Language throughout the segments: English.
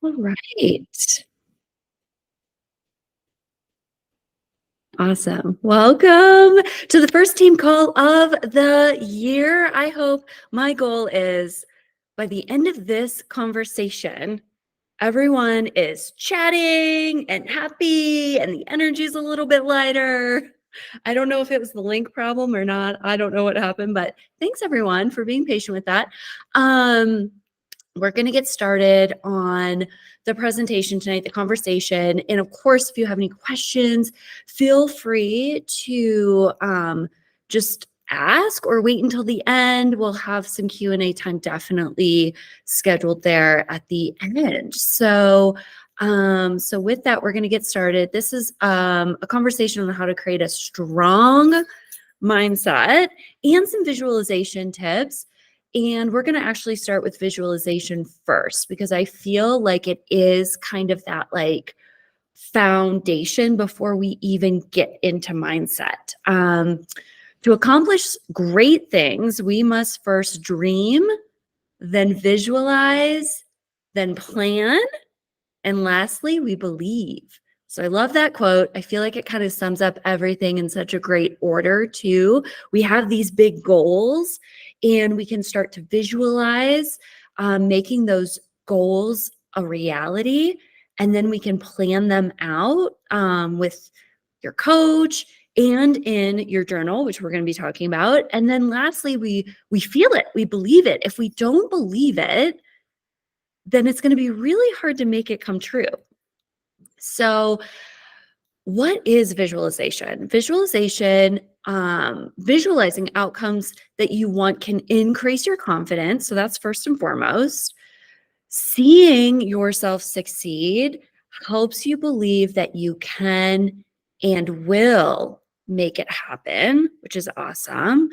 All right. Awesome. Welcome to the first team call of the year. I hope my goal is by the end of this conversation, everyone is chatting and happy and the energy is a little bit lighter. I don't know if it was the link problem or not. I don't know what happened, but thanks everyone for being patient with that. We're going to get started on the presentation tonight, the conversation. And of course, if you have any questions, feel free to just ask or wait until the end. We'll have some Q&A time definitely scheduled there at the end. So with that, we're going to get started. This is a conversation on how to create a strong mindset and some visualization tips. And we're going to actually start with visualization first, because I feel like it is kind of that like foundation before we even get into mindset. To accomplish great things, we must first dream, then visualize, then plan, and lastly, we believe. So I love that quote. I feel like it kind of sums up everything in such a great order, too. We have these big goals, and we can start to visualize making those goals a reality. And then we can plan them out with your coach and in your journal, which we're going to be talking about. And then lastly, we feel it. We believe it. If we don't believe it, then it's going to be really hard to make it come true. So, what is visualization? Visualization, visualizing outcomes that you want can increase your confidence. So, that's first and foremost. Seeing yourself succeed helps you believe that you can and will make it happen, which is awesome.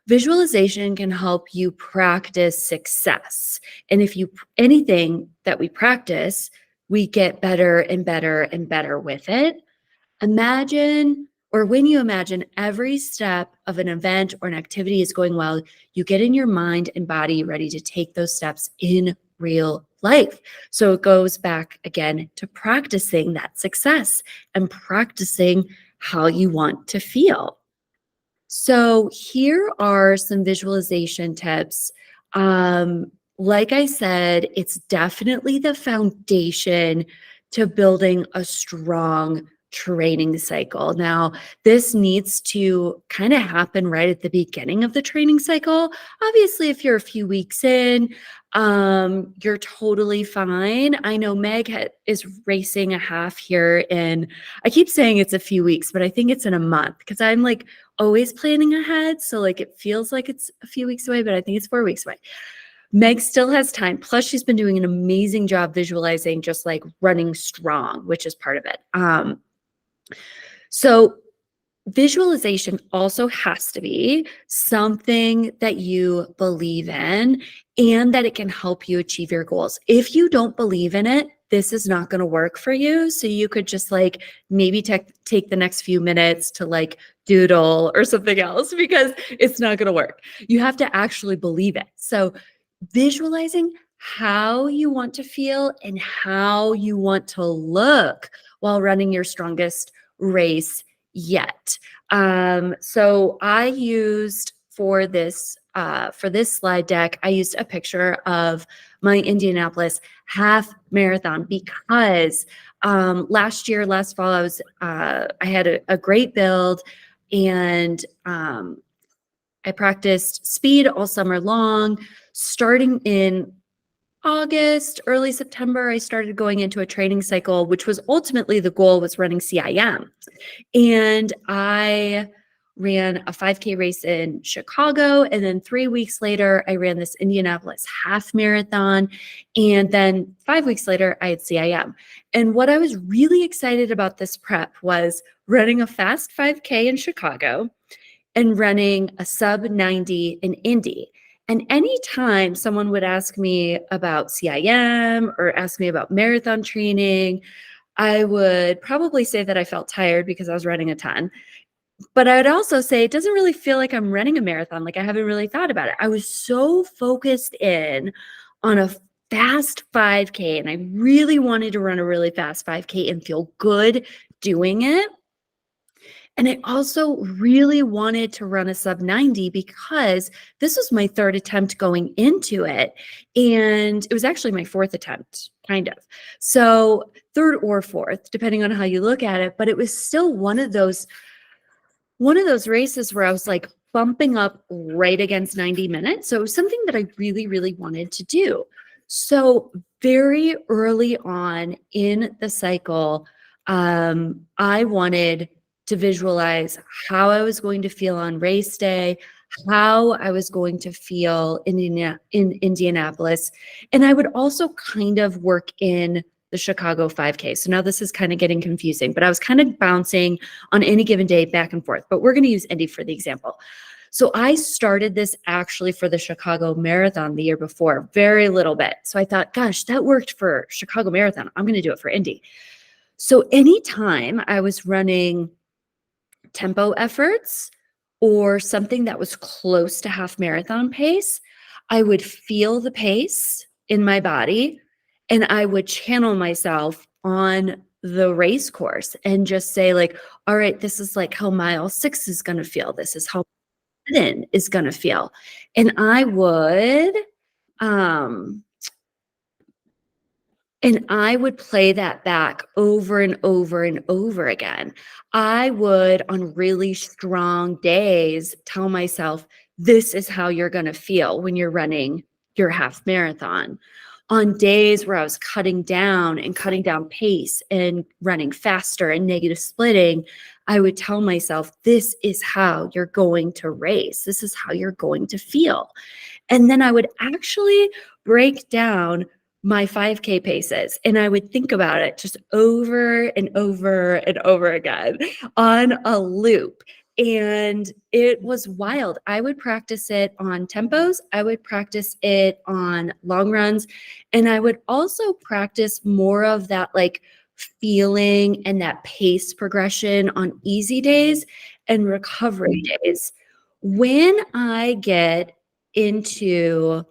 Visualization can help you practice success. And if you anything that we practice, we get better and better and better with it. Imagine, or when you imagine every step of an event or an activity is going well, you get in your mind and body ready to take those steps in real life. So it goes back again to practicing that success and practicing how you want to feel. So here are some visualization tips. Like I said, it's definitely the foundation to building a strong training cycle. Now, this needs to kind of happen right at the beginning of the training cycle. Obviously, if you're a few weeks in, you're totally fine. I know is racing a half here, and I keep saying it's a few weeks, but I think it's in a month because I'm like always planning ahead. So like it feels like it's a few weeks away, but I think it's 4 weeks away. Meg still has time. Plus, she's been doing an amazing job visualizing just like running strong, which is part of it. So visualization also has to be something that you believe in and that it can help you achieve your goals. If you don't believe in it, this is not going to work for you. So you could just like maybe take the next few minutes to like doodle or something else because it's not going to work. You have to actually believe it. So visualizing how you want to feel and how you want to look while running your strongest race yet. So I used for this slide deck, I used a picture of my Indianapolis half marathon because last fall, I had a great build, and I practiced speed all summer long. Starting in August, early September, I started going into a training cycle, which was ultimately the goal was running CIM. And I ran a 5K race in Chicago. And then 3 weeks later, I ran this Indianapolis half marathon. And then 5 weeks later, I had CIM. And what I was really excited about this prep was running a fast 5K in Chicago and running a sub 90 in Indy. And anytime someone would ask me about CIM or ask me about marathon training, I would probably say that I felt tired because I was running a ton. But I would also say it doesn't really feel like I'm running a marathon. Like I haven't really thought about it. I was so focused in on a fast 5K, and I really wanted to run a really fast 5K and feel good doing it. And I also really wanted to run a sub 90 because this was my third attempt going into it. And it was actually my fourth attempt, kind of. So, third or fourth, depending on how you look at it. But it was still one of those races where I was like bumping up right against 90 minutes. So it was something that I really, really wanted to do. So very early on in the cycle, I wanted to visualize how I was going to feel on race day, how I was going to feel in Indianapolis. And I would also kind of work in the Chicago 5K. So now this is kind of getting confusing, but I was kind of bouncing on any given day back and forth, but we're going to use Indy for the example. So I started this actually for the Chicago Marathon the year before, very little bit. So I thought, gosh, that worked for Chicago Marathon. I'm going to do it for Indy. So anytime I was running tempo efforts or something that was close to half marathon pace, I would feel the pace in my body and I would channel myself on the race course and just say like, all right, this is like how mile 6 is going to feel. This is how 10 is going to feel. And I would um and I would play that back over and over and over again. I would, on really strong days, tell myself, this is how you're going to feel when you're running your half marathon. On days where I was cutting down and cutting down pace and running faster and negative splitting, I would tell myself, this is how you're going to race. This is how you're going to feel. And then I would actually break down my 5K paces and I would think about it just over and over and over again on a loop. And it was wild. I would practice it on tempos, I would practice it on long runs, and I would also practice more of that like feeling and that pace progression on easy days and recovery days. When I get into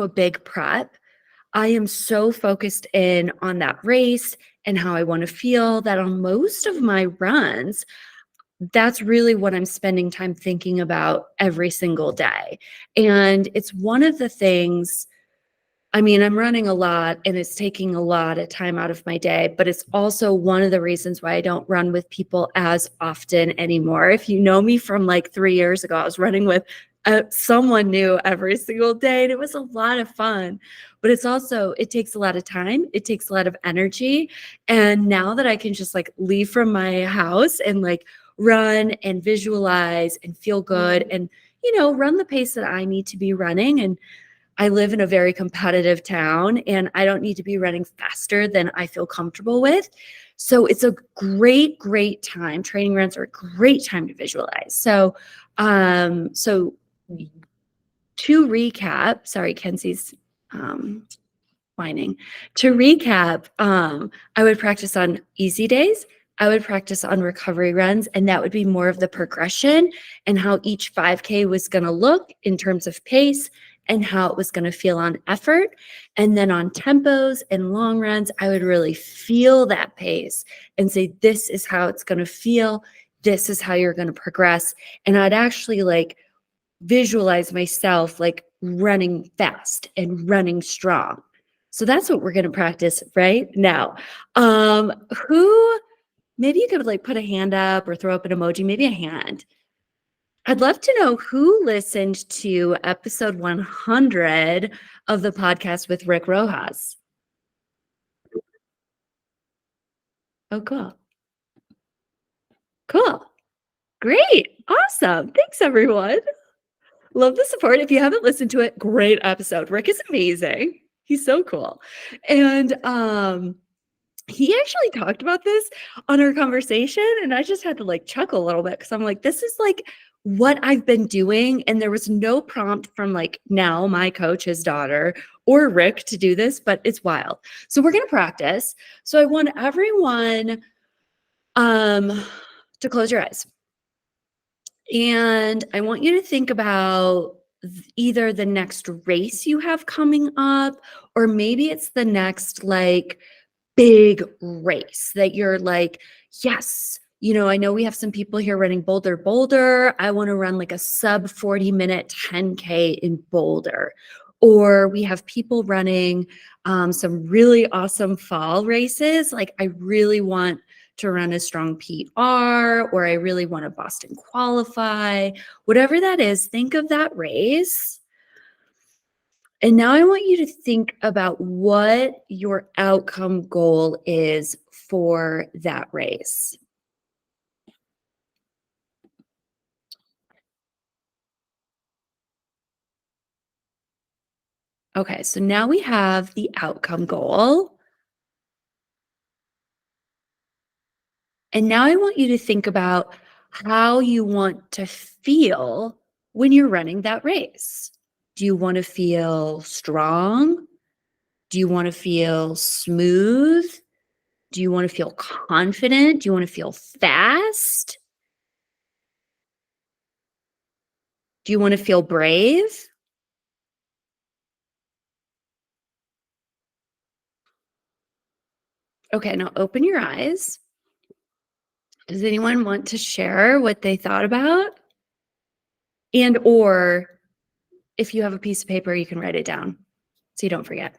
a big prep, I am so focused in on that race and how I want to feel that on most of my runs, that's really what I'm spending time thinking about every single day. And it's one of the things, I mean, I'm running a lot and it's taking a lot of time out of my day, but it's also one of the reasons why I don't run with people as often anymore. If you know me from like 3 years ago, I was running with someone new every single day and it was a lot of fun. But it's also, it takes a lot of time, it takes a lot of energy. And now that I can just like leave from my house and like run and visualize and feel good and, run the pace that I need to be running, and I live in a very competitive town and I don't need to be running faster than I feel comfortable with. So it's a great, great time. Training runs are a great time to visualize. So to recap, sorry, Kenzie's whining. To recap, I would practice on easy days. I would practice on recovery runs, and that would be more of the progression and how each 5K was going to look in terms of pace and how it was going to feel on effort. And then on tempos and long runs, I would really feel that pace and say, this is how it's going to feel. This is how you're going to progress. And I'd actually like visualize myself like running fast and running strong. So that's what we're going to practice right now. Who, maybe you could like put a hand up or throw up an emoji, maybe a hand. I'd love to know who listened to episode 100 of the podcast with Rick Rojas. Oh, cool. Cool. Great. Awesome. Thanks, everyone. Love the support. If you haven't listened to it, great episode. Rick is amazing. He's so cool. And he actually talked about this on our conversation, and I just had to like chuckle a little bit because I'm like, this is like what I've been doing. And there was no prompt from like now my coach, his daughter, or Rick to do this, but it's wild. So we're gonna practice. So I want everyone to close your eyes. And I want you to think about either the next race you have coming up, or maybe it's the next like big race that you're like, yes, I know we have some people here running Boulder. I want to run like a sub 40-minute 10K in Boulder. Or we have people running some really awesome fall races. Like I really want to run a strong PR, or I really want to Boston qualify, whatever that is, think of that race. And now I want you to think about what your outcome goal is for that race. Okay, so now we have the outcome goal. And now I want you to think about how you want to feel when you're running that race. Do you want to feel strong? Do you want to feel smooth? Do you want to feel confident? Do you want to feel fast? Do you want to feel brave? Okay, now open your eyes. Does anyone want to share what they thought about? And or if you have a piece of paper, you can write it down so you don't forget.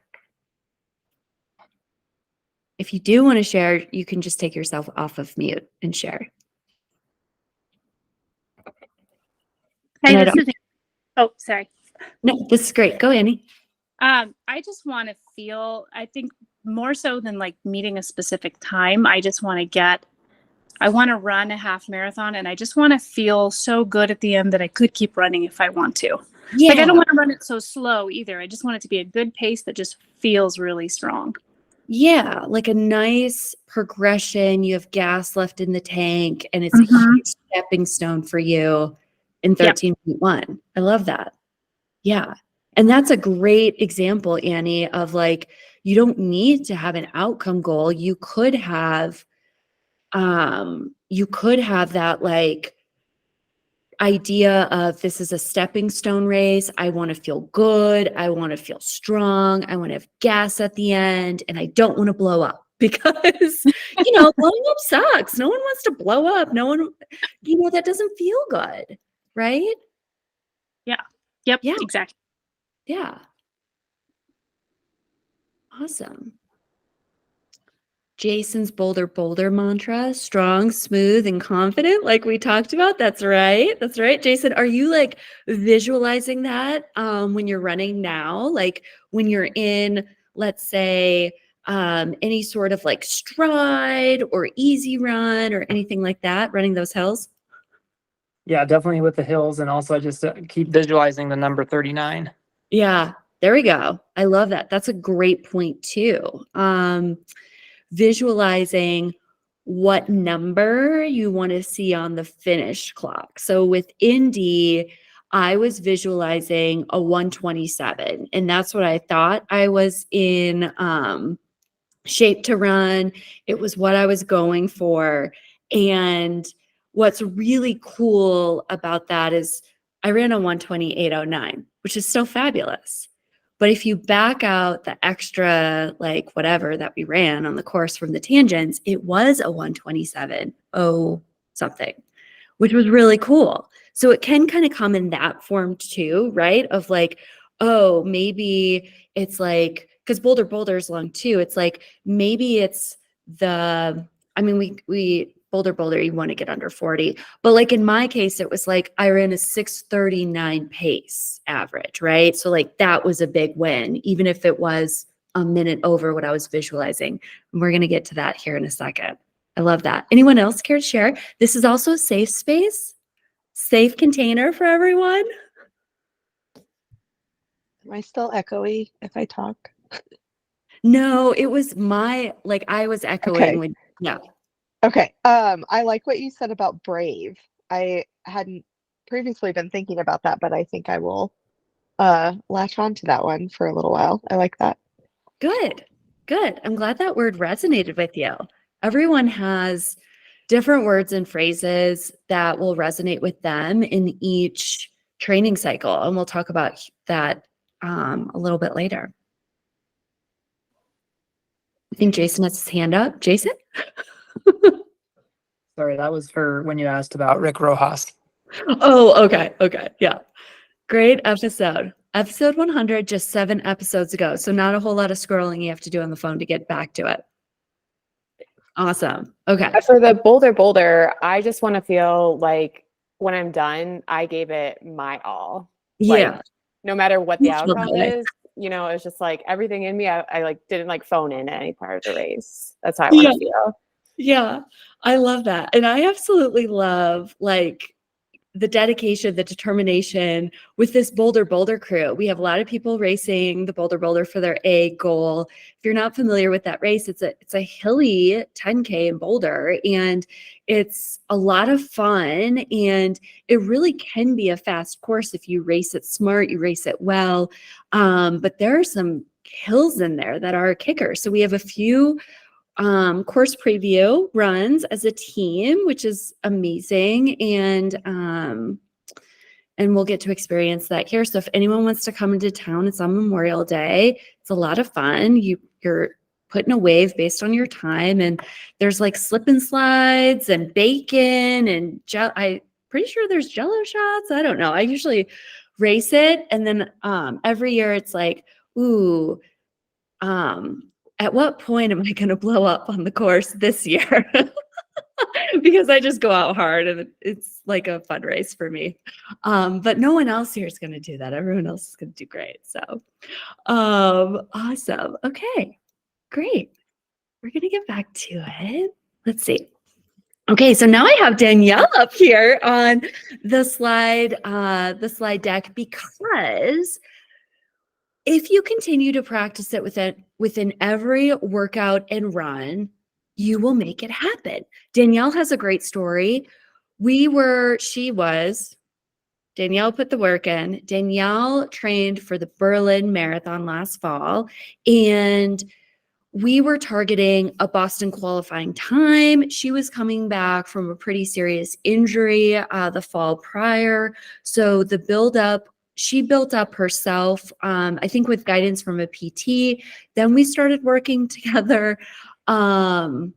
If you do want to share, you can just take yourself off of mute and share. Hey, this is. Oh, sorry. No, this is great. Go, Annie. I just want to feel, I think more so than like meeting a specific time, I want to run a half marathon, and I just want to feel so good at the end that I could keep running if I want to. Yeah. Like I don't want to run it so slow either. I just want it to be a good pace that just feels really strong. Yeah, like a nice progression. You have gas left in the tank, and it's a huge stepping stone for you in 13.1. I love that. Yeah. And that's a great example, Annie, of like, you don't need to have an outcome goal. You could have that like idea of this is a stepping stone race. I want to feel good. I want to feel strong. I want to have gas at the end, and I don't want to blow up because, blowing up sucks. No one wants to blow up. No one, that doesn't feel good. Right? Yeah. Yep. Yeah. Exactly. Yeah. Awesome. Jason's Boulder mantra, strong, smooth, and confident, like we talked about. That's right. That's right. Jason, are you like visualizing that when you're running now? Like when you're in, let's say, any sort of like stride or easy run or anything like that, running those hills? Yeah, definitely with the hills. And also I just keep visualizing the number 39. Yeah, there we go. I love that. That's a great point too. Visualizing what number you want to see on the finish clock. So with Indy, I was visualizing a 127, and that's what I thought I was in shape to run. It was what I was going for. And what's really cool about that is I ran a 128.09, which is still fabulous. But if you back out the extra, like whatever that we ran on the course from the tangents, it was a 127.0 something, which was really cool. So it can kind of come in that form too, right? Of like, oh, maybe it's like, because Boulder is long too. It's like, maybe it's we Boulder, you want to get under 40. But like in my case, it was like I ran a 6:39 pace average, right? So like that was a big win, even if it was a minute over what I was visualizing. And we're going to get to that here in a second. I love that. Anyone else care to share? This is also a safe space, safe container for everyone. Am I still echoey if I talk? No, it was I was echoing Okay. when, yeah. Okay. I like what you said about brave. I hadn't previously been thinking about that, but I think I will latch on to that one for a little while. I like that. Good. I'm glad that word resonated with you. Everyone has different words and phrases that will resonate with them in each training cycle. And we'll talk about that a little bit later. I think Jason has his hand up. Jason? Sorry, that was for when you asked about Rick Rojas. Oh, okay. Okay. Yeah. Great episode. Episode 100, just 7 episodes ago. So not a whole lot of scrolling you have to do on the phone to get back to it. Awesome. Okay. For the boulder, I just want to feel like when I'm done, I gave it my all. Yeah. Like, no matter what the You feel outcome that way. is, it's just like everything in me, I like didn't like phone in any part of the race. That's how I want to feel. Yeah. I love that. And I absolutely love like the dedication, the determination with this Boulder crew. We have a lot of people racing the Boulder for their A goal. If you're not familiar with that race, it's a hilly 10K in Boulder, and it's a lot of fun, and it really can be a fast course if you race it smart, you race it well. But there are some hills in there that are a kicker. So we have a few course preview runs as a team, which is amazing. And we'll get to experience that here. So if anyone wants to come into town, it's on Memorial Day. It's a lot of fun. You're putting a wave based on your time, and there's like slip and slides and bacon and I'm pretty sure there's Jello shots. I don't know. I usually race it, and then every year it's like, ooh, at what point am I going to blow up on the course this year? Because I just go out hard, and it's like a fun race for me. But no one else here is going to do that. Everyone else is going to do great. So awesome. Okay, great. We're going to get back to it. Let's see. Okay, so now I have Danielle up here on the slide deck, because if you continue to practice it within every workout and run, you will make it happen. Danielle has a great story. Danielle put the work in. Danielle trained for the Berlin Marathon last fall, and we were targeting a Boston qualifying time. She was coming back from a pretty serious injury the fall prior. So the buildup, she built up herself, I think with guidance from a PT. Then we started working together right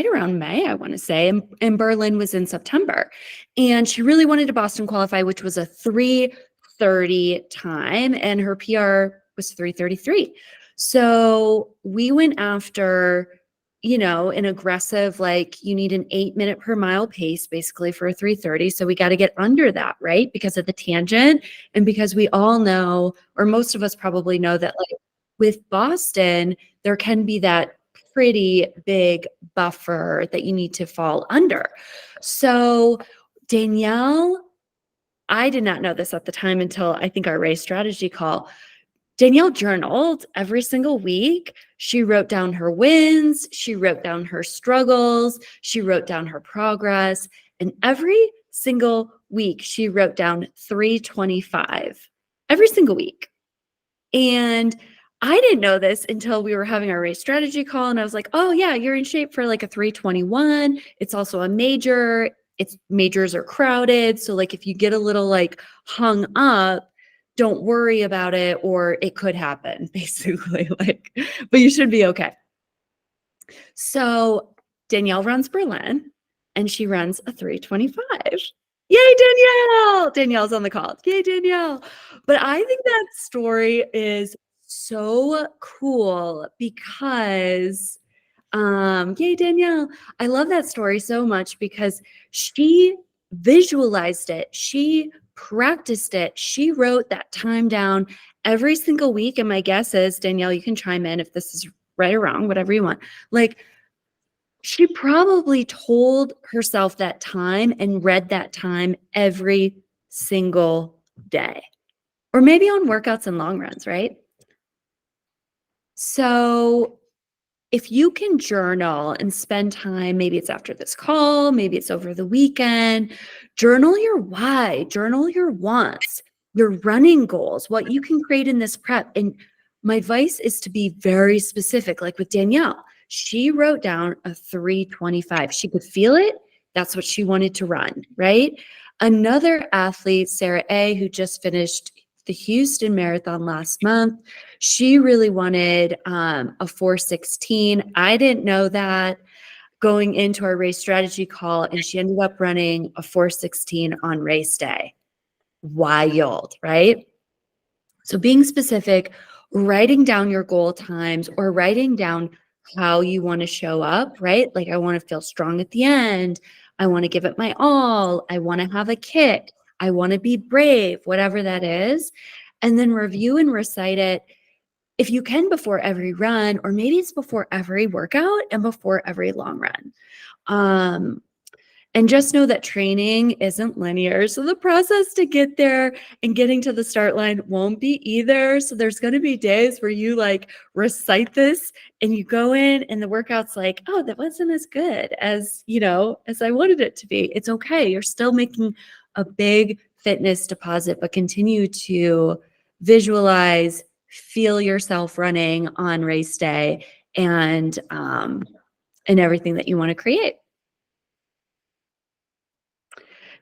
around May, I want to say, and Berlin was in September. And she really wanted to Boston qualify, which was a 3:30 time, and her PR was 3:33. So we went after, an aggressive, like you need an 8-minute per mile pace basically for a 3:30. So we got to get under that, right? Because of the tangent, and because we all know, or most of us probably know, that like with Boston, there can be that pretty big buffer that you need to fall under. So Danielle, I did not know this at the time until I think our race strategy call. Danielle journaled every single week. She wrote down her wins. She wrote down her struggles. She wrote down her progress. And every single week, she wrote down 3:25 every single week. And I didn't know this until we were having our race strategy call. And I was like, oh yeah, you're in shape for like a 3:21. It's also a major. Majors are crowded. So like if you get a little like hung up, don't worry about it, or it could happen, basically. But you should be okay. So Danielle runs Berlin, and she runs a 3:25. Yay, Danielle! Danielle's on the call. Yay, Danielle. But I think that story is so cool because, yay, Danielle. I love that story so much because she visualized it. She practiced it. She wrote that time down every single week. And my guess is, Danielle, you can chime in if this is right or wrong, whatever you want. Like, she probably told herself that time and read that time every single day, or maybe on workouts and long runs, right? So if you can journal and spend time, maybe it's after this call, maybe it's over the weekend, journal your why, journal your wants, your running goals, what you can create in this prep. And my advice is to be very specific, like with Danielle. She wrote down a 3:25. She could feel it. That's what she wanted to run, right? Another athlete, Sara A., who just finished the Houston Marathon last month, she really wanted a 4:16. I didn't know that going into our race strategy call, and she ended up running a 4:16 on race day. Wild, right? So being specific, writing down your goal times or writing down how you want to show up, right? Like, I want to feel strong at the end. I want to give it my all. I want to have a kick. I want to be brave, whatever that is. And then review and recite it if you can before every run, or maybe it's before every workout and before every long run. And just know that training isn't linear. So the process to get there and getting to the start line won't be either. So there's going to be days where you like recite this and you go in and the workout's like, oh, that wasn't as good as, as I wanted it to be. It's okay. You're still making a big fitness deposit, but continue to visualize, feel yourself running on race day and everything that you want to create.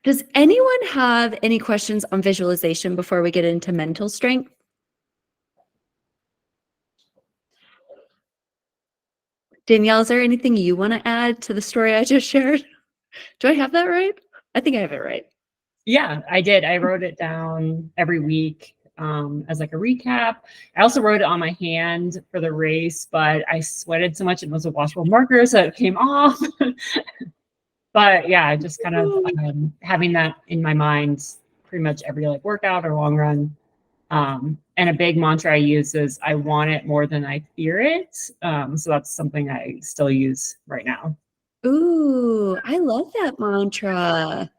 Does anyone have any questions on visualization before we get into mental strength? Danielle, is there anything you want to add to the story I just shared? Do I have that right? I think I have it right. Yeah, I did. I wrote it down every week as like a recap. I also wrote it on my hand for the race, but I sweated so much it was a washable marker, so it came off. But yeah, just kind of having that in my mind pretty much every like workout or long run. And a big mantra I use is I want it more than I fear it. So that's something I still use right now. Ooh, I love that mantra.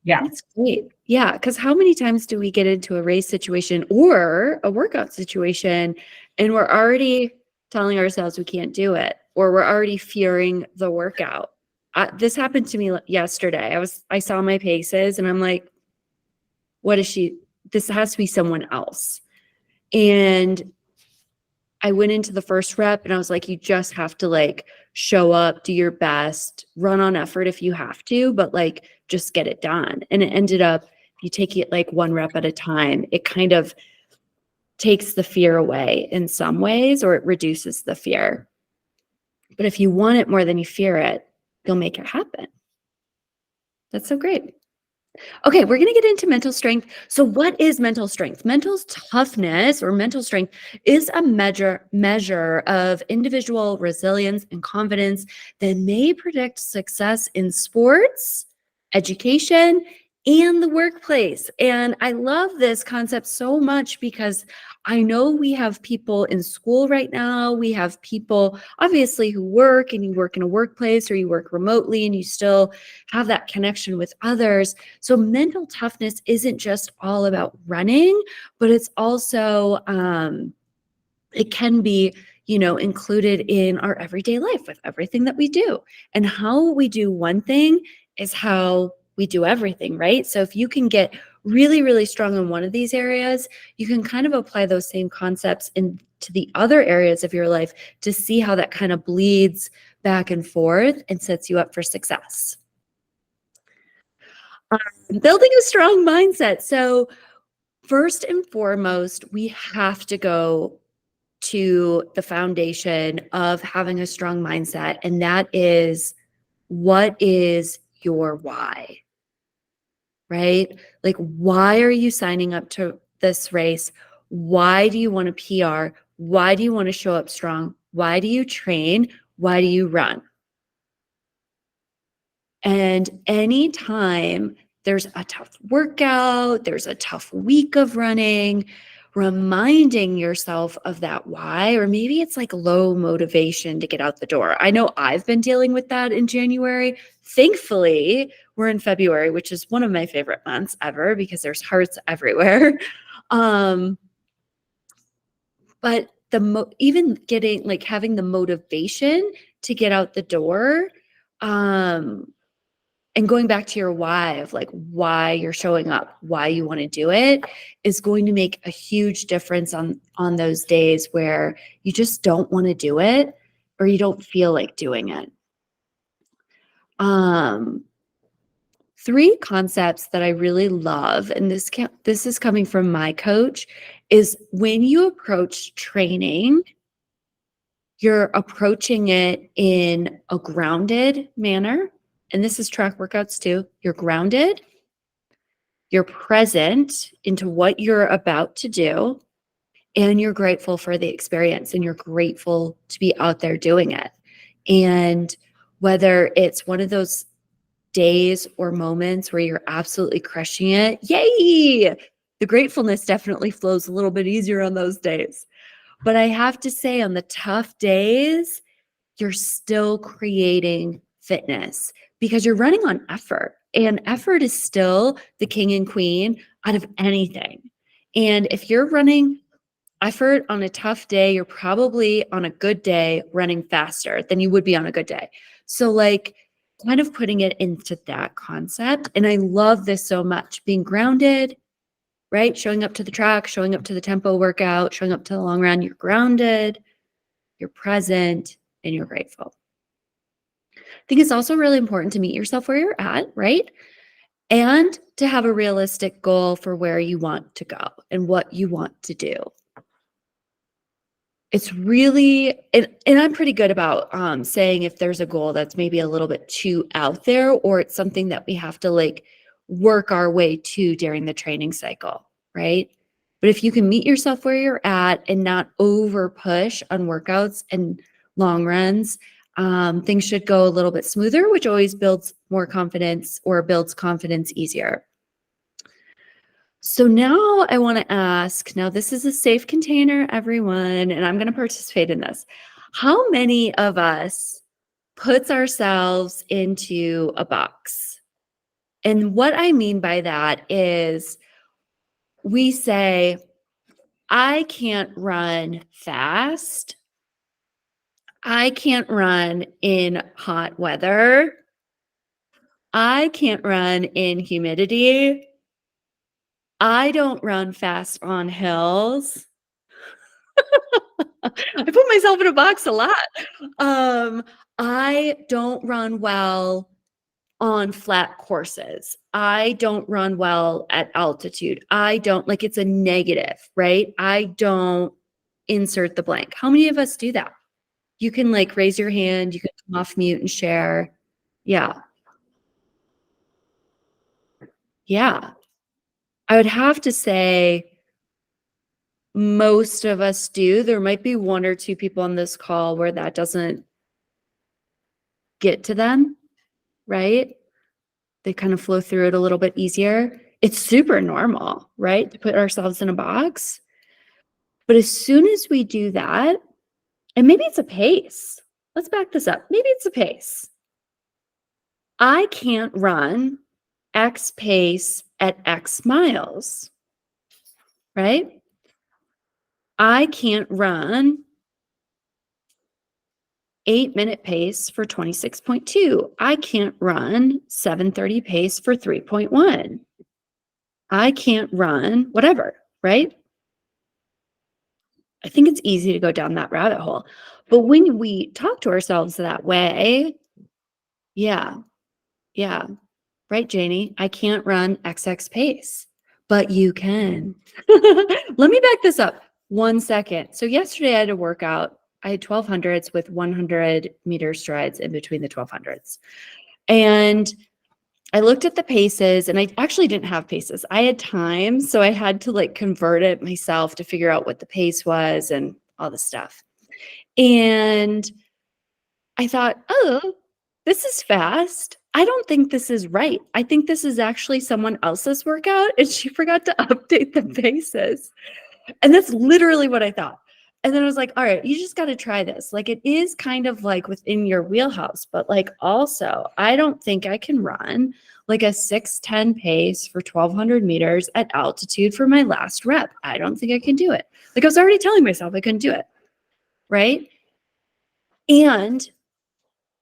Yeah. That's great. Yeah, because how many times do we get into a race situation or a workout situation and we're already telling ourselves we can't do it, or we're already fearing the workout? This happened to me yesterday. I saw my paces and I'm like, what is she? This has to be someone else. And I went into the first rep and I was like, you just have to like show up, do your best, run on effort if you have to, but like just get it done. And it ended up, if you take it like one rep at a time, it kind of takes the fear away in some ways, or it reduces the fear. But if you want it more than you fear it, you'll make it happen. That's so great. Okay, we're going to get into mental strength. So what is mental strength? Mental toughness or mental strength is a measure of individual resilience and confidence that may predict success in sports, education, and the workplace. And I love this concept so much because I know we have people in school right now. We have people obviously who work, and you work in a workplace or you work remotely and you still have that connection with others. So mental toughness isn't just all about running, but it's also, it can be, included in our everyday life with everything that we do. And how we do one thing is how we do everything, right? So if you can get really, really strong in one of these areas, you can kind of apply those same concepts into the other areas of your life to see how that kind of bleeds back and forth and sets you up for success. Building a strong mindset. So first and foremost, we have to go to the foundation of having a strong mindset, and that is, what is your why? Right? Like, why are you signing up to this race? Why do you want to PR? Why do you want to show up strong? Why do you train? Why do you run? And anytime there's a tough workout, there's a tough week of running, reminding yourself of that why, or maybe it's like low motivation to get out the door. I know I've been dealing with that in January. Thankfully, we're in February, which is one of my favorite months ever because there's hearts everywhere. But even getting like having the motivation to get out the door, and going back to your why of like why you're showing up, why you want to do it, is going to make a huge difference on those days where you just don't want to do it or you don't feel like doing it. 3 concepts that I really love, and this is coming from my coach, is when you approach training, you're approaching it in a grounded manner. And this is track workouts too. You're grounded, you're present into what you're about to do, and you're grateful for the experience and you're grateful to be out there doing it. And whether it's one of those days or moments where you're absolutely crushing it, yay! The gratefulness definitely flows a little bit easier on those days. But I have to say, on the tough days, you're still creating fitness because you're running on effort. And effort is still the king and queen out of anything. And if you're running effort on a tough day, you're probably on a good day running faster than you would be on a good day. So, like, kind of putting it into that concept. And I love this so much, being grounded, right? Showing up to the track, showing up to the tempo workout, showing up to the long run. You're grounded, you're present, and you're grateful. I think it's also really important to meet yourself where you're at, right? And to have a realistic goal for where you want to go and what you want to do. It's really, and I'm pretty good about saying if there's a goal that's maybe a little bit too out there, or it's something that we have to like work our way to during the training cycle, right? But if you can meet yourself where you're at and not over push on workouts and long runs, things should go a little bit smoother, which always builds more confidence or builds confidence easier. So now I want to ask, now this is a safe container, everyone, and I'm going to participate in this. How many of us puts ourselves into a box? And what I mean by that is we say, I can't run fast. I can't run in hot weather. I can't run in humidity. I don't run fast on hills. I put myself in a box a lot. I don't run well on flat courses. I don't run well at altitude. I don't, like, it's a negative, right? I don't insert the blank. How many of us do that? You can like raise your hand, you can come off mute and share. Yeah. Yeah. I would have to say most of us do. There might be 1 or 2 people on this call where that doesn't get to them, right? They kind of flow through it a little bit easier. It's super normal, right? To put ourselves in a box. But as soon as we do that, and maybe it's a pace. Let's back this up. Maybe it's a pace. I can't run X pace at X miles, right? I can't run 8-minute pace for 26.2. I can't run 7:30 pace for 3.1. I can't run whatever, right? I think it's easy to go down that rabbit hole. But when we talk to ourselves that way, yeah, right, Janie? I can't run XX pace, but you can. Let me back this up 1 second. So yesterday I had a workout. I had 1200s with 100-meter strides in between the 1200s. And I looked at the paces, and I actually didn't have paces. I had time, so I had to like convert it myself to figure out what the pace was and all the stuff. And I thought, oh, this is fast. I don't think this is right. I think this is actually someone else's workout, and she forgot to update the paces. And that's literally what I thought. And then I was like, all right, you just got to try this. Like, it is kind of like within your wheelhouse, but like also, I don't think I can run like a 6:10 pace for 1200 meters at altitude for my last rep. I don't think I can do it. Like, I was already telling myself I couldn't do it. Right. And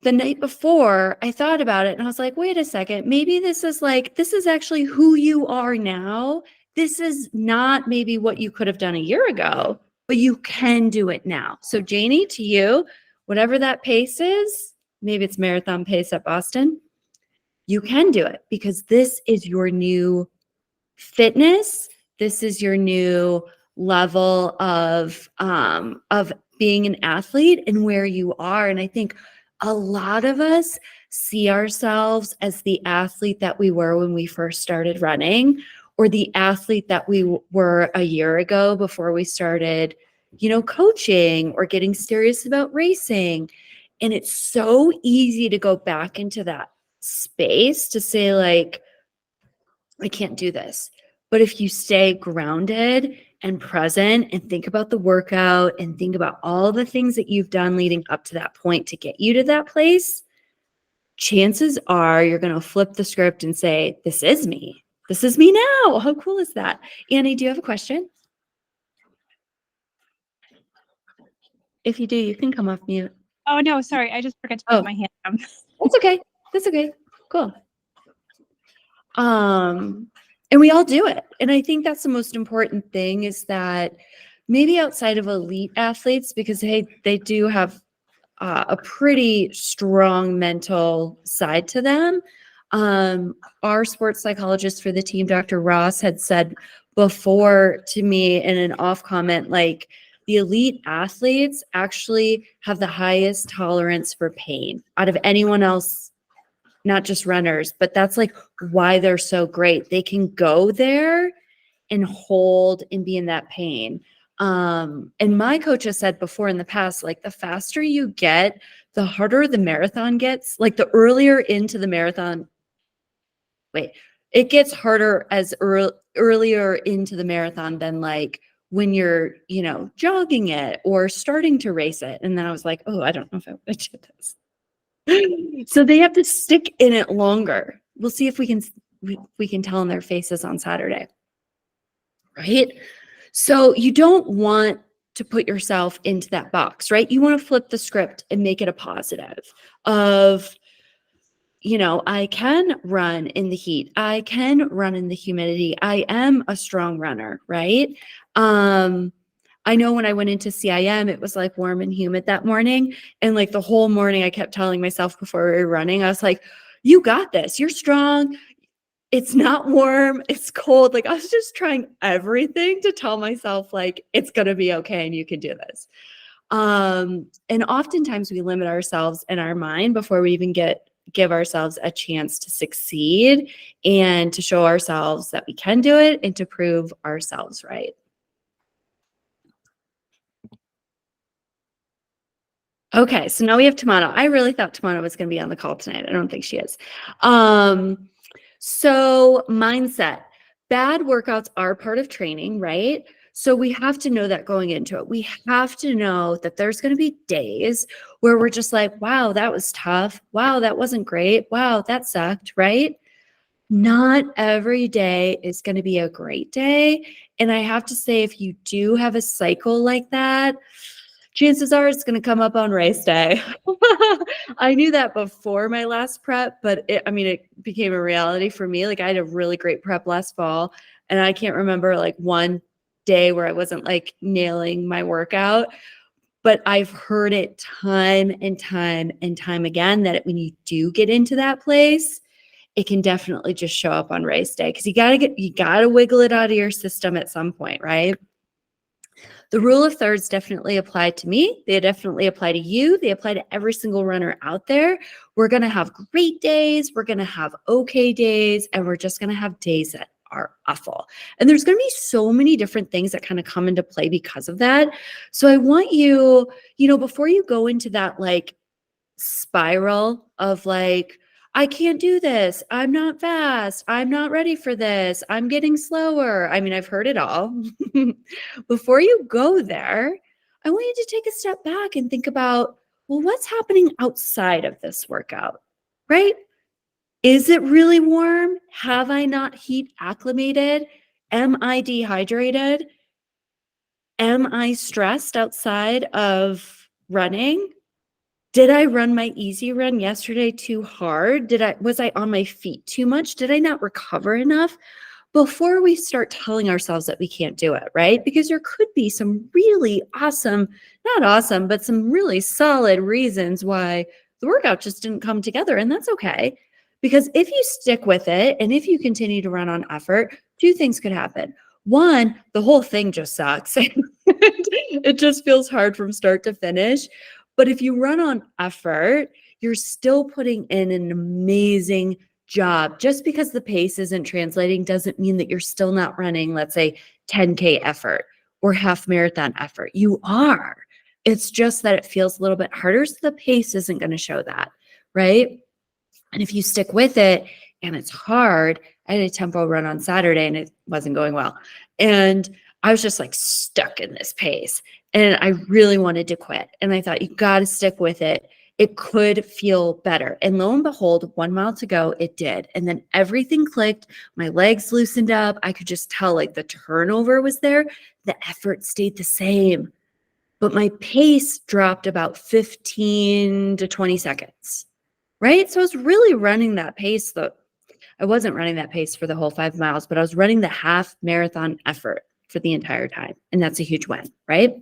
the night before, I thought about it and I was like, wait a second, maybe this is actually who you are now. This is not maybe what you could have done a year ago, but you can do it now. So Janie, to you, whatever that pace is, maybe it's marathon pace at Boston, you can do it because this is your new fitness. This is your new level of being an athlete and where you are. And I think a lot of us see ourselves as the athlete that we were when we first started running, or the athlete that we were a year ago before we started, coaching or getting serious about racing. And it's so easy to go back into that space to say, like, I can't do this. But if you stay grounded and present and think about the workout and think about all the things that you've done leading up to that point to get you to that place, chances are you're going to flip the script and say, this is me. This is me now. How cool is that? Annie, do you have a question? If you do, you can come off mute. Oh no, sorry. I just forgot to put my hand down. That's okay. That's okay. Cool. And we all do it. And I think that's the most important thing, is that maybe outside of elite athletes, because they do have a pretty strong mental side to them. Our sports psychologist for the team, Dr. Ross, had said before to me in an off comment, like, the elite athletes actually have the highest tolerance for pain out of anyone else, not just runners, but that's like why they're so great. They can go there and hold and be in that pain. And my coach has said before in the past, like, the faster you get, the harder the marathon gets. Like, the earlier into the marathon, it gets harder as earlier into the marathon than like when you're, jogging it or starting to race it. And then I was like, oh, I don't know if I want to do this. So they have to stick in it longer. We'll see if we can tell in their faces on Saturday. Right? So you don't want to put yourself into that box, right? You want to flip the script and make it a positive of, I can run in the heat. I can run in the humidity. I am a strong runner, right? I know when I went into CIM, it was like warm and humid that morning. And like the whole morning, I kept telling myself before we were running, I was like, you got this. You're strong. It's not warm. It's cold. Like, I was just trying everything to tell myself, like, it's going to be okay and you can do this. And oftentimes we limit ourselves in our mind before we even give ourselves a chance to succeed and to show ourselves that we can do it and to prove ourselves right. Okay, so now we have Tamana. I really thought Tamana was going to be on the call tonight. I don't think she is. So mindset. Bad workouts are part of training, right? So we have to know that going into it. We have to know that there's going to be days where we're just like, wow, that was tough. Wow, that wasn't great. Wow, that sucked, right? Not every day is going to be a great day. And I have to say, if you do have a cycle like that, chances are it's going to come up on race day. I knew that before my last prep, but it became a reality for me. Like, I had a really great prep last fall, and I can't remember like one day where I wasn't like nailing my workout. But I've heard it time and time and time again that when you do get into that place, it can definitely just show up on race day, because you gotta wiggle it out of your system at some point, right? The rule of thirds definitely apply to me. They definitely apply to you. They apply to every single runner out there. We're going to have great days. We're going to have okay days. And we're just going to have days that are awful. And there's going to be so many different things that kind of come into play because of that. So I want you, before you go into that like spiral of like, I can't do this. I'm not fast. I'm not ready for this. I'm getting slower. I've heard it all. Before you go there, I want you to take a step back and think about, well, what's happening outside of this workout, right? Is it really warm? Have I not heat acclimated? Am I dehydrated? Am I stressed outside of running? Did I run my easy run yesterday too hard? Was I on my feet too much? Did I not recover enough? Before we start telling ourselves that we can't do it, right? Because there could be some really awesome, not awesome, but some really solid reasons why the workout just didn't come together. And that's okay, Because if you stick with it and if you continue to run on effort, two things could happen. One, the whole thing just sucks. It just feels hard from start to finish. But if you run on effort, you're still putting in an amazing job. Just because the pace isn't translating doesn't mean that you're still not running, let's say, 10K effort or half marathon effort. You are. It's just that it feels a little bit harder. So the pace isn't going to show that, right? And if you stick with it and it's hard, I had a tempo run on Saturday and it wasn't going well. And I was just like stuck in this pace and I really wanted to quit. And I thought, you got to stick with it. It could feel better. And lo and behold, 1 mile to go, it did. And then everything clicked. My legs loosened up. I could just tell like the turnover was there. The effort stayed the same. But my pace dropped about 15 to 20 seconds. Right? So I was really running that pace though. I wasn't running that pace for the whole 5 miles, but I was running the half marathon effort for the entire time. And that's a huge win, right?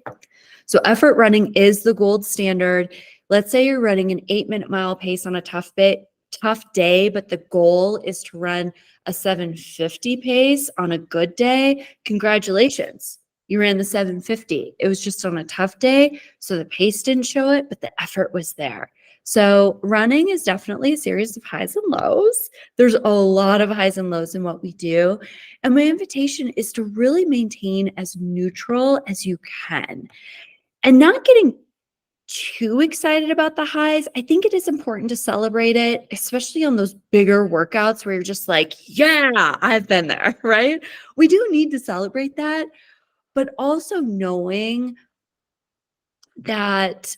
So effort running is the gold standard. Let's say you're running an 8-minute mile pace on a tough day, but the goal is to run a 7:50 pace on a good day. Congratulations. You ran the 7:50. It was just on a tough day. So the pace didn't show it, but the effort was there. So running is definitely a series of highs and lows. There's a lot of highs and lows in what we do. And my invitation is to really maintain as neutral as you can and not getting too excited about the highs. I think it is important to celebrate it, especially on those bigger workouts where you're just like, yeah, I've been there, right? We do need to celebrate that, but also knowing that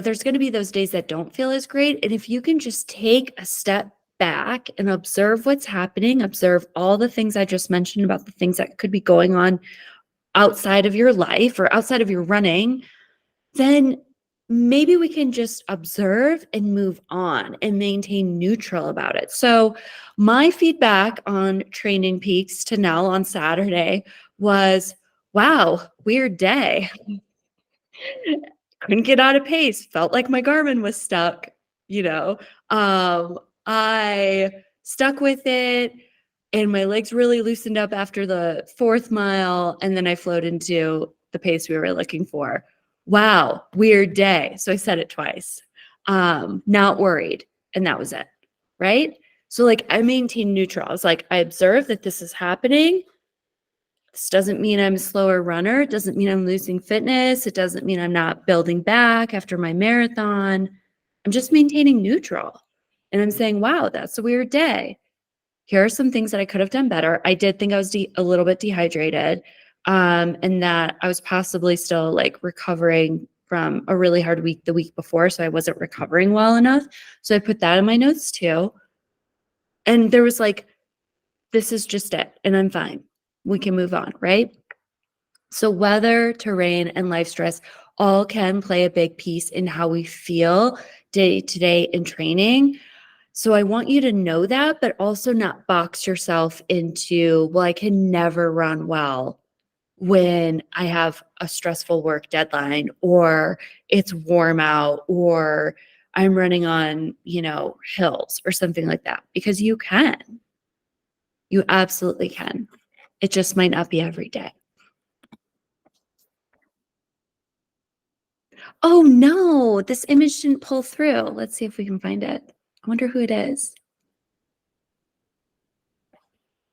there's going to be those days that don't feel as great. And if you can just take a step back and observe what's happening, observe all the things I just mentioned about the things that could be going on outside of your life or outside of your running, then maybe we can just observe and move on and maintain neutral about it. So my feedback on Training Peaks to Nell on Saturday was, wow, weird day. Couldn't get out of pace. Felt like my Garmin was stuck, I stuck with it and my legs really loosened up after the 4th mile. And then I flowed into the pace we were looking for. Wow, weird day. So I said it twice. Not worried. And that was it. Right. So like I maintained neutral. I was like, I observe that this is happening. This doesn't mean I'm a slower runner. It doesn't mean I'm losing fitness. It doesn't mean I'm not building back after my marathon. I'm just maintaining neutral. And I'm saying, wow, that's a weird day. Here are some things that I could have done better. I did think I was a little bit dehydrated, and that I was possibly still like recovering from a really hard week the week before. So I wasn't recovering well enough. So I put that in my notes too. And there was like, this is just it. And I'm fine. We can move on, right? So weather, terrain, and life stress all can play a big piece in how we feel day to day in training. So I want you to know that, but also not box yourself into, well, I can never run well when I have a stressful work deadline or it's warm out or I'm running on, hills or something like that, because you can. You absolutely can. It just might not be every day. Oh no, this image didn't pull through. Let's see if we can find it. I wonder who it is.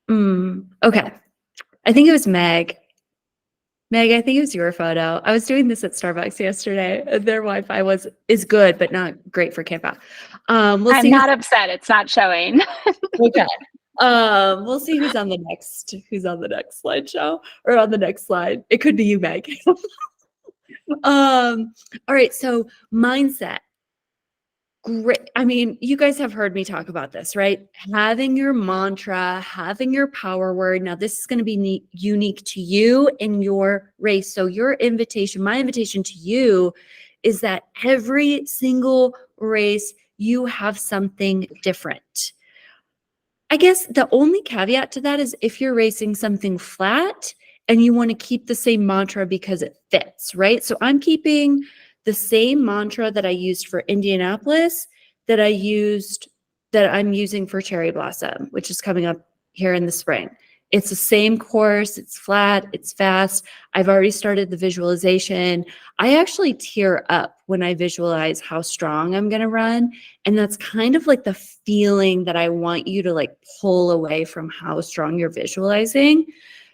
Okay. I think it was Meg. Meg, I think it was your photo. I was doing this at Starbucks yesterday. Their Wi-Fi is good, but not great for camp out. I'm not upset. It's not showing. Okay. We'll see who's on the next slideshow or on the next slide. It could be you, Meg. All right. So mindset. Great. I mean, you guys have heard me talk about this, right? Having your mantra, having your power word. Now, this is going to be unique to you in your race. So my invitation to you is that every single race, you have something different. I guess the only caveat to that is if you're racing something flat and you want to keep the same mantra because it fits, right? So I'm keeping the same mantra that I used for Indianapolis that I'm using for Cherry Blossom, which is coming up here in the spring. It's the same course. It's flat. It's fast. I've already started the visualization. I actually tear up when I visualize how strong I'm going to run. And that's kind of like the feeling that I want you to like pull away from how strong you're visualizing,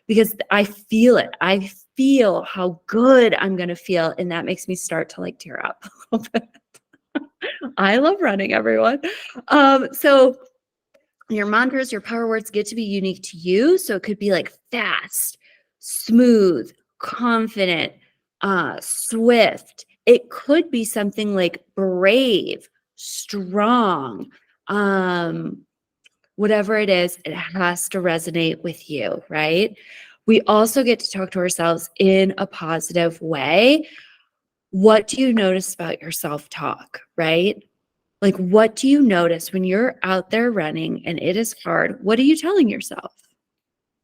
because I feel it. I feel how good I'm going to feel. And that makes me start to like tear up a little bit. I love running, everyone. So your mantras, your power words get to be unique to you. So it could be like fast, smooth, confident, swift. It could be something like brave, strong, whatever it is, it has to resonate with you, right? We also get to talk to ourselves in a positive way. What do you notice about your self-talk, right? Like, what do you notice when you're out there running and it is hard? What are you telling yourself?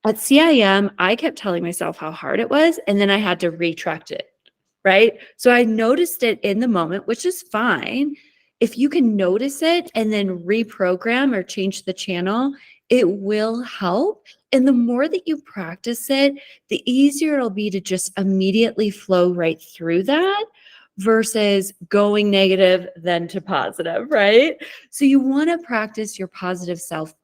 At CIM, I kept telling myself how hard it was, and then I had to retract it, right? So I noticed it in the moment, which is fine. If you can notice it and then reprogram or change the channel, it will help. And the more that you practice it, the easier it'll be to just immediately flow right through that versus going negative then to positive, right? So you want to practice your positive self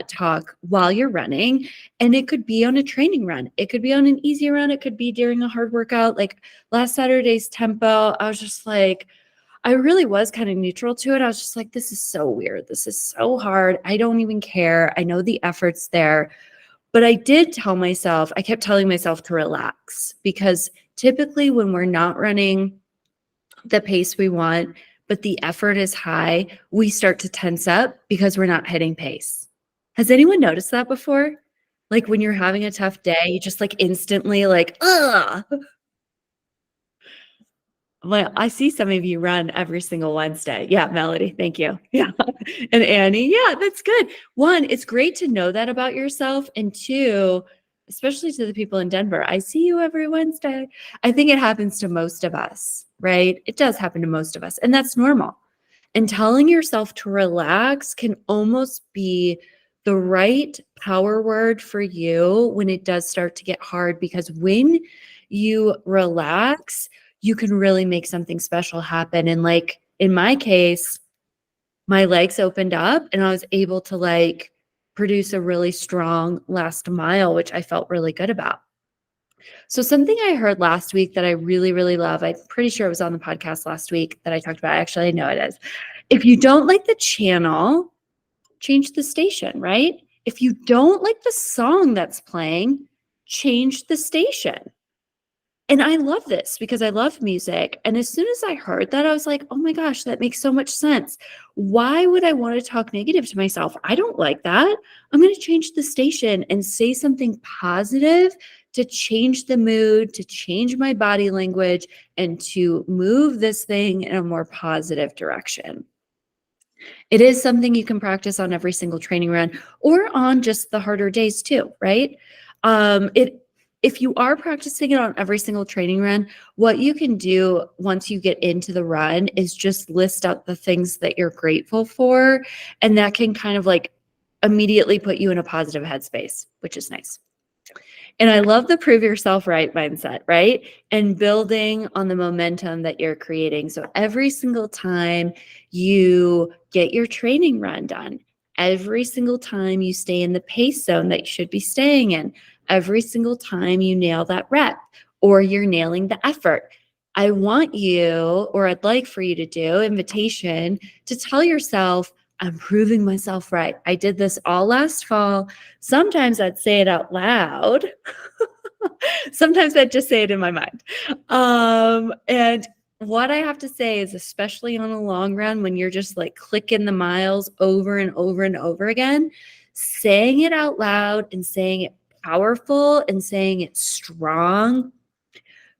talk while you're running. And it could be on a training run. It could be on an easy run. It could be during a hard workout. Like last Saturday's tempo, I was just like, I really was kind of neutral to it. I was just like, this is so weird. This is so hard. I don't even care. I know the effort's there. But I did tell myself, I kept telling myself to relax, because typically when we're not running the pace we want, but the effort is high, we start to tense up because we're not hitting pace. Has anyone noticed that before? Like when you're having a tough day, you just like instantly like, ugh. Well, I see some of you run every single Wednesday. Yeah, Melody, thank you. Yeah. And Annie, yeah, that's good. One, it's great to know that about yourself. And two, especially to the people in Denver, I see you every Wednesday. I think it happens to most of us, right? It does happen to most of us, and that's normal. And telling yourself to relax can almost be the right power word for you when it does start to get hard, because when you relax, you can really make something special happen. And like in my case, my legs opened up and I was able to like produce a really strong last mile, which I felt really good about. So something I heard last week that I really, really love, I'm pretty sure it was on the podcast last week that I talked about. Actually, I know it is. If you don't like the channel, change the station, right? If you don't like the song that's playing, change the station. And I love this because I love music. And as soon as I heard that, I was like, oh my gosh, that makes so much sense. Why would I want to talk negative to myself? I don't like that. I'm going to change the station and say something positive to change the mood, to change my body language, and to move this thing in a more positive direction. It is something you can practice on every single training run or on just the harder days too, right? If you are practicing it on every single training run, what you can do once you get into the run is just list out the things that you're grateful for. And that can kind of like immediately put you in a positive headspace, which is nice. And I love the prove yourself right mindset, right? And building on the momentum that you're creating. So every single time you get your training run done, every single time you stay in the pace zone that you should be staying in, every single time you nail that rep or you're nailing the effort, I want you, or I'd like for you to do, invitation to tell yourself, I'm proving myself right. I did this all last fall. Sometimes I'd say it out loud. Sometimes I'd just say it in my mind. And what I have to say is, especially on a long run, when you're just like clicking the miles over and over and over again, saying it out loud and saying it powerful and saying it strong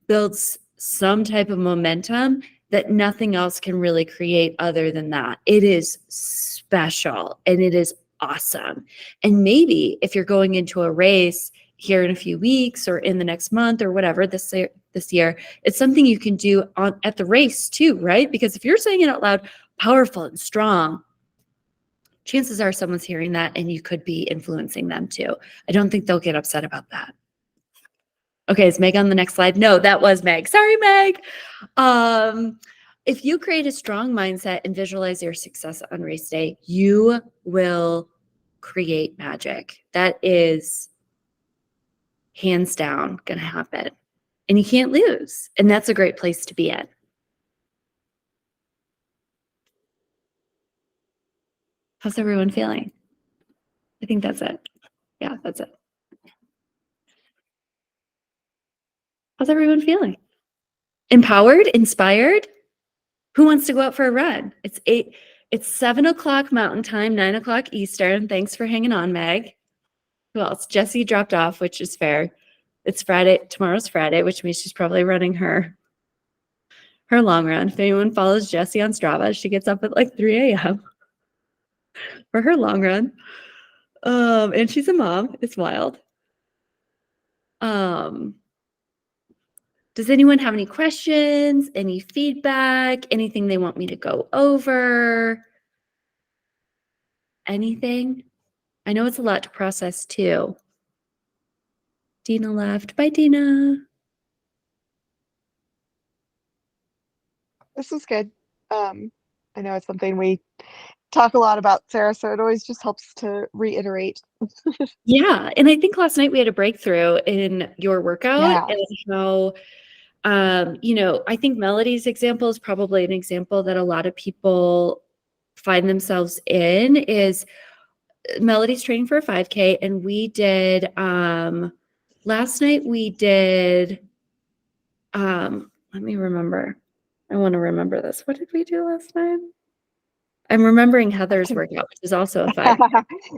builds some type of momentum that nothing else can really create other than that. It is special and it is awesome. And maybe if you're going into a race here in a few weeks or in the next month or whatever this year, it's something you can do at the race too, right? Because if you're saying it out loud, powerful and strong, chances are someone's hearing that and you could be influencing them too. I don't think they'll get upset about that. Okay, is Meg on the next slide? No, that was Meg. Sorry, Meg. If you create a strong mindset and visualize your success on race day, you will create magic. That is hands down going to happen. And you can't lose. And that's a great place to be in. How's everyone feeling? I think that's it. Yeah, that's it. How's everyone feeling? Empowered? Inspired? Who wants to go out for a run? It's 7 o'clock Mountain Time, 9 o'clock Eastern. Thanks for hanging on, Meg. Who else? Jessie dropped off, which is fair. It's Friday. Tomorrow's Friday, which means she's probably running her long run. If anyone follows Jessie on Strava, she gets up at like 3 a.m. for her long run. And she's a mom. It's wild. Does anyone have any questions, any feedback, anything they want me to go over? Anything? I know it's a lot to process too. Dina left. Bye, Dina. This was good. I know it's something we talk a lot about, Sarah, so it always just helps to reiterate. Yeah, and I think last night we had a breakthrough in your workout and how, I think Melody's example is probably an example that a lot of people find themselves in. Is Melody's training for a 5K, and we did last night we did let me remember. I want to remember this. What did we do last night? I'm remembering Heather's workout, which is also a 5.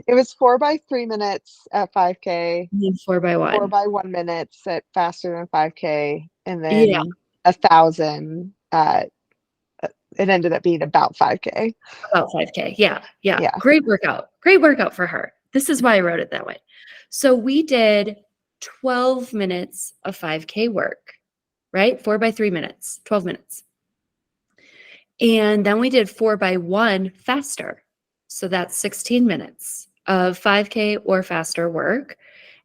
It was 4 by 3 minutes at 5K. And 4 by 1. 4 by 1 minutes at faster than 5K, and then 1,000. It ended up being about 5K. About 5K. Yeah. Great workout for her. This is why I wrote it that way. So we did 12 minutes of 5K work, right? 4 by 3 minutes, 12 minutes. And then we did 4 by 1 faster. So that's 16 minutes of 5K or faster work.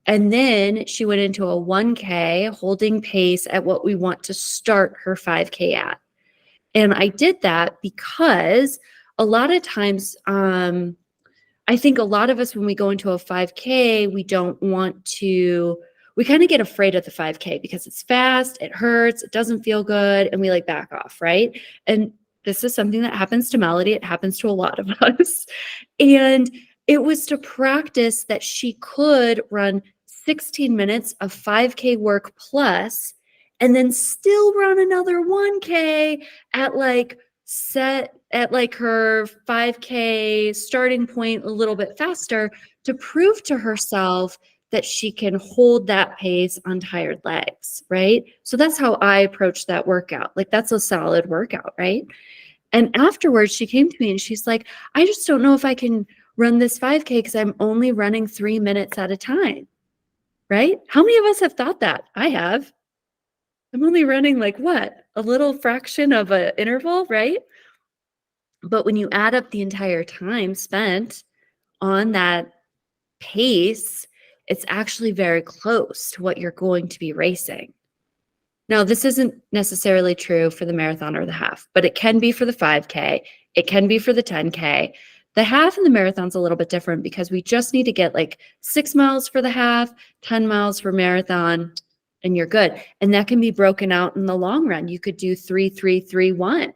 And then she went into a 1K holding pace at what we want to start her 5K at. And I did that because a lot of times, I think a lot of us, when we go into a 5K, we kind of get afraid of the 5K because it's fast, it hurts, it doesn't feel good, and we like back off, right? And this is something that happens to Melody. It happens to a lot of us. And it was to practice that she could run 16 minutes of 5K work plus, and then still run another 1K at her 5K starting point a little bit faster to prove to herself that she can hold that pace on tired legs, right? So that's how I approach that workout. Like, that's a solid workout, right? And afterwards, she came to me and she's like, I just don't know if I can run this 5K because I'm only running 3 minutes at a time, right? How many of us have thought that? I have. I'm only running a little fraction of an interval, right? But when you add up the entire time spent on that pace, it's actually very close to what you're going to be racing. Now, this isn't necessarily true for the marathon or the half, but it can be for the 5K. It can be for the 10K. The half and the marathon's a little bit different because we just need to get 6 miles for the half, 10 miles for marathon, and you're good. And that can be broken out in the long run. You could do 3, 3, 3, 1,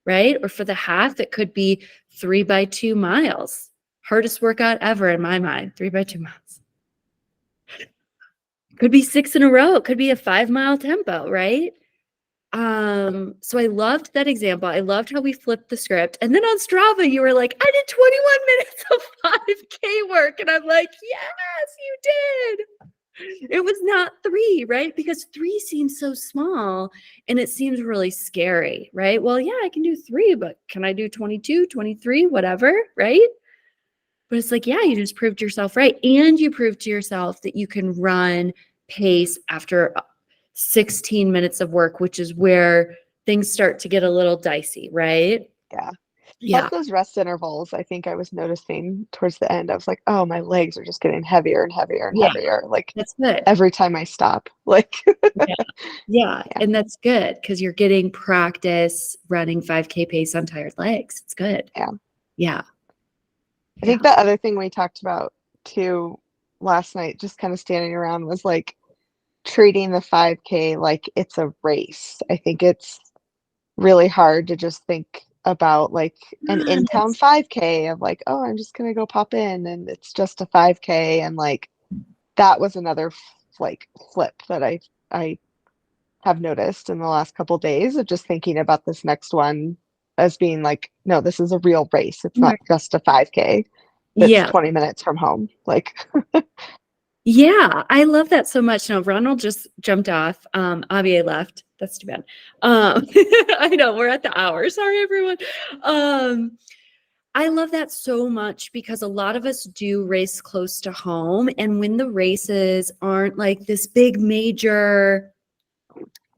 right? Or for the half, it could be 3 by 2 miles. Hardest workout ever in my mind, 3 by 2 miles. Could be 6 in a row. It could be a 5-mile tempo, right? So I loved that example. I loved how we flipped the script. And then on Strava, you were like, I did 21 minutes of 5K work. And I'm like, yes, you did. It was not 3, right? Because 3 seems so small and it seems really scary, right? Well, yeah, I can do 3, but can I do 22, 23, whatever, right? But it's like, yeah, you just proved yourself right. And you proved to yourself that you can run pace after 16 minutes of work, which is where things start to get a little dicey, right? Yeah. Yeah. Plus those rest intervals, I think I was noticing towards the end, I was like, oh, my legs are just getting heavier and heavier and Yeah. heavier. Like That's good. every time I stop. Like Yeah. Yeah. And that's good because you're getting practice running 5K pace on tired legs. It's good. Yeah. Yeah. I think the other thing we talked about too last night, just kind of standing around, was like treating the 5K like it's a race. I think it's really hard to just think about like an in-town 5K of like, oh, I'm just gonna go pop in and it's just a 5K. And like that was another like flip that I have noticed in the last couple days of just thinking about this next one as being like, no, this is a real race. It's not just a 5K that's Yeah. 20 minutes from home. Like Yeah, I love that so much. Now, Ronald just jumped off. Abby left. That's too bad. I know we're at the hour. Sorry, everyone. I love that so much because a lot of us do race close to home. And when the races aren't like this big major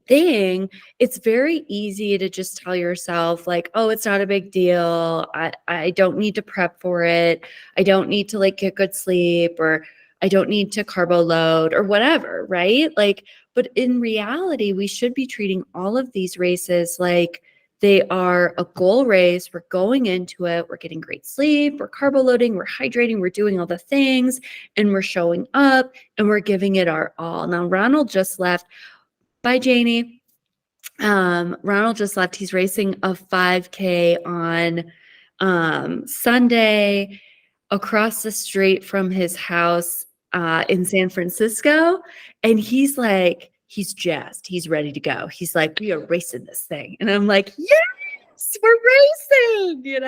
thing, it's very easy to just tell yourself like, oh, it's not a big deal. I don't need to prep for it. I don't need to like get good sleep, or I don't need to carbo load or whatever, right? Like, but in reality, we should be treating all of these races like they are a goal race. We're going into it. We're getting great sleep. We're carbo loading. We're hydrating. We're doing all the things, and we're showing up and we're giving it our all. Now, Ronald just left. Bye, Janie. Ronald just left. He's racing a 5K on Sunday across the street from his house in San Francisco. And he's like, he's jazzed. He's ready to go. He's like, we are racing this thing. And I'm like, yes, we're racing,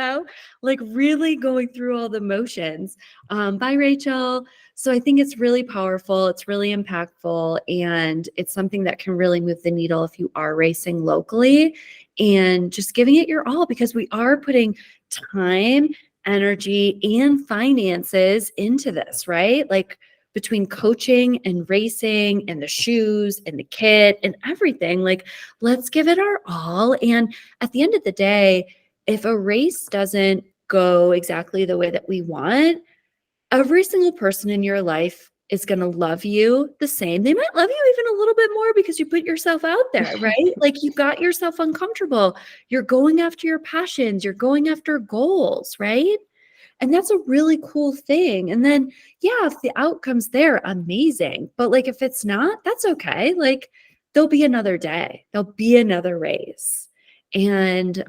like really going through all the motions. Bye, Rachel. So I think it's really powerful. It's really impactful. And it's something that can really move the needle if you are racing locally and just giving it your all, because we are putting time, energy, and finances into this, right? Like between coaching and racing and the shoes and the kit and everything, like let's give it our all. And at the end of the day, if a race doesn't go exactly the way that we want, every single person in your life is going to love you the same. They might love you even a little bit more because you put yourself out there, right? Like you got yourself uncomfortable. You're going after your passions. You're going after goals, right? And that's a really cool thing. And then, yeah, if the outcome's there, amazing. But like if it's not, that's okay. Like there'll be another day. There'll be another race. And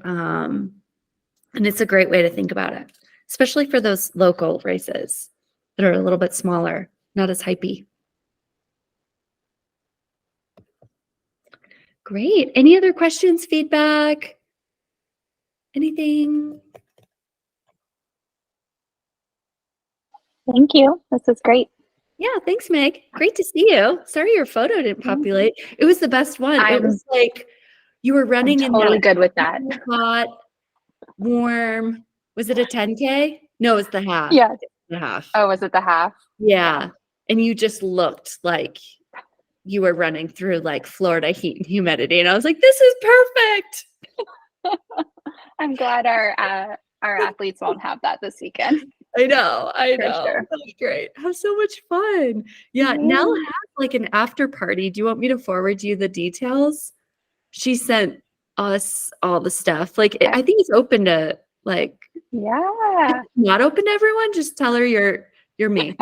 it's a great way to think about it, especially for those local races that are a little bit smaller, not as hypey. Great. Any other questions, feedback? Anything? Thank you. This is great. Yeah, thanks, Meg. Great to see you. Sorry your photo didn't populate. It was the best one. It was like you were running in Totally that good with that. hot, warm. Was it a 10K? No, it was the half. Yes. The half. Oh, was it the half? Yeah. And you just looked like you were running through like Florida heat and humidity. And I was like, this is perfect. I'm glad our athletes won't have that this weekend. I know. For That sure. was great. Have so much fun. Yeah. Nell has like an after party. Do you want me to forward you the details? She sent us all the stuff. Like, I think it's open to like, Yeah. not open to everyone. Just tell her you're me.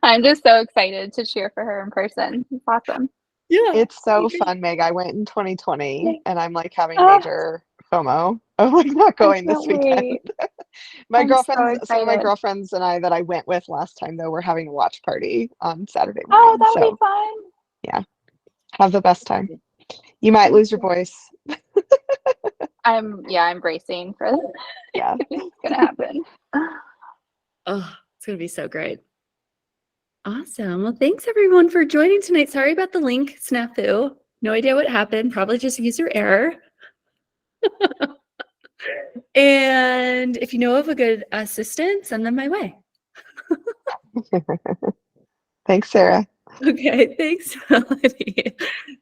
I'm just so excited to cheer for her in person. It's awesome. Yeah. it's so fun, Meg. I went in 2020 and I'm like having major FOMO of like not going this weekend. I'm Girlfriends, so some of my excited. girlfriends and I that I went with last time though, we're having a watch party on Saturday Oh, morning. that'll So be fun. have the best time. You might lose your voice. I'm bracing for that. Yeah. It's gonna happen. Oh, it's going to be so great. Awesome. Well, thanks everyone for joining tonight. Sorry about the link snafu. No idea what happened. Probably just user error. And if you know of a good assistant, send them my way. Thanks, Sarah. Okay. Thanks, Melody.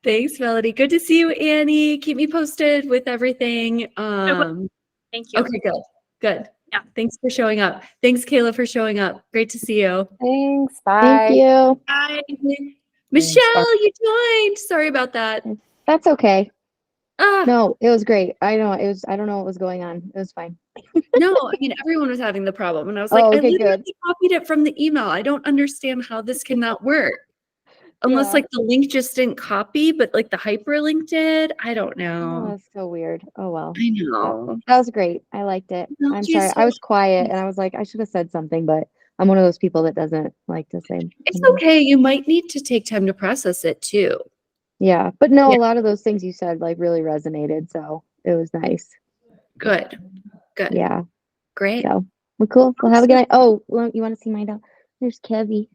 Thanks, Melody. Good to see you, Annie. Keep me posted with everything. Thank you. Okay, good. Good. Yeah. Thanks for showing up. Thanks, Kayla, for showing up. Great to see you. Thanks. Bye. Thank you. Bye. Michelle, you joined. Sorry about that. That's okay. Ah, No, it was great. I know it was. I don't know what was going on. It was fine. no, I mean, everyone was having the problem. And I was like, Oh, I okay, literally good. copied it from the email. I don't understand how this cannot work. Unless Yeah. like the link just didn't copy, but like the hyperlink did. I don't Oh, know. that's so weird. Oh well. I know. That was great. I liked it. No, I'm geez, sorry. I was quiet and I was like, I should have said something, but I'm one of those people that doesn't like to say. It's something. okay. You might need to take time to process it too. Yeah, but no, Yeah. a lot of those things you said like really resonated, so it was nice. Good. Good. Yeah. Great. So well, cool. Well, have a good night. Oh, well, you want to see my dog? There's Kevy.